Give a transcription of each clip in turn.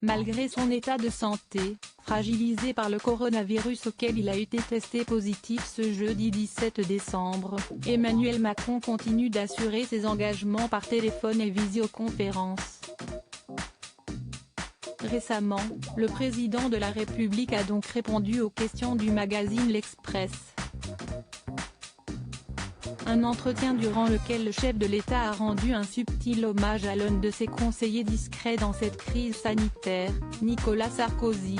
Malgré son état de santé, fragilisé par le coronavirus auquel il a été testé positif ce jeudi 17 décembre, Emmanuel Macron continue d'assurer ses engagements par téléphone et visioconférence. Récemment, le président de la République a donc répondu aux questions du magazine L'Express. Un entretien durant lequel le chef de l'État a rendu un subtil hommage à l'un de ses conseillers discrets dans cette crise sanitaire, Nicolas Sarkozy.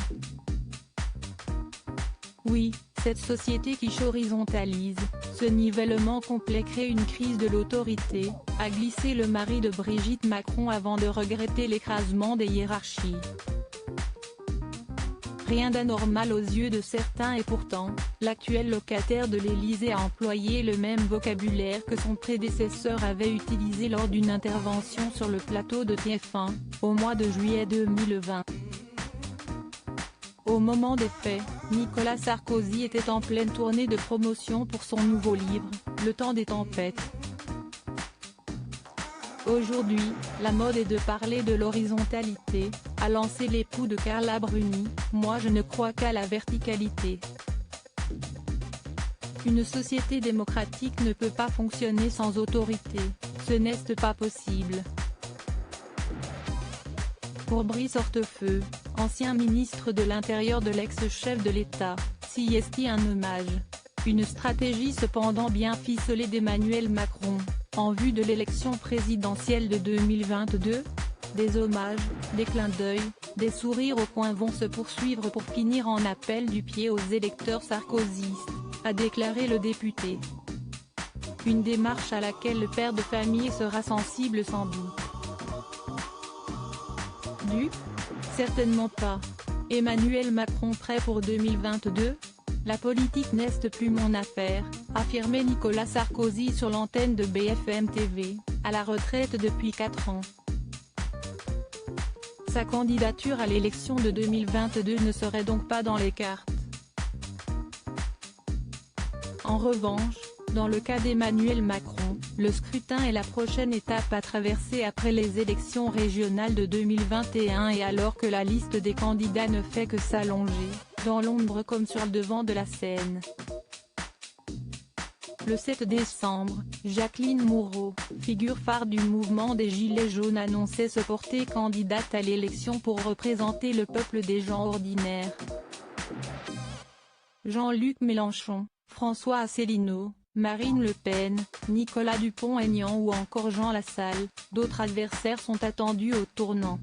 Oui, cette société qui horizontalise, ce nivellement complet crée une crise de l'autorité, a glissé le mari de Brigitte Macron avant de regretter l'écrasement des hiérarchies. Rien d'anormal aux yeux de certains et pourtant, l'actuel locataire de l'Élysée a employé le même vocabulaire que son prédécesseur avait utilisé lors d'une intervention sur le plateau de TF1, au mois de juillet 2020. Au moment des faits, Nicolas Sarkozy était en pleine tournée de promotion pour son nouveau livre, Le temps des tempêtes. Aujourd'hui, la mode est de parler de l'horizontalité, a lancé l'époux de Carla Bruni. Moi je ne crois qu'à la verticalité. Une société démocratique ne peut pas fonctionner sans autorité, ce n'est pas possible. Pour Brice Hortefeux, ancien ministre de l'Intérieur de l'ex-chef de l'État, s'y est un hommage. Une stratégie cependant bien ficelée d'Emmanuel Macron, en vue de l'élection présidentielle de 2022. Des hommages, des clins d'œil, des sourires au coin vont se poursuivre pour finir en appel du pied aux électeurs sarkozystes, a déclaré le député. Une démarche à laquelle le père de famille sera sensible sans doute. Certainement pas. Emmanuel Macron prêt pour 2022 ? La politique n'est plus mon affaire, affirmait Nicolas Sarkozy sur l'antenne de BFM TV, à la retraite depuis 4 ans. Sa candidature à l'élection de 2022 ne serait donc pas dans les cartes. En revanche, dans le cas d'Emmanuel Macron, le scrutin est la prochaine étape à traverser après les élections régionales de 2021 et alors que la liste des candidats ne fait que s'allonger, dans l'ombre comme sur le devant de la scène. Le 7 décembre, Jacqueline Moreau, figure phare du mouvement des Gilets jaunes annonçait se porter candidate à l'élection pour représenter le peuple des gens ordinaires. Jean-Luc Mélenchon, François Asselineau, Marine Le Pen, Nicolas Dupont-Aignan ou encore Jean Lassalle, d'autres adversaires sont attendus au tournant.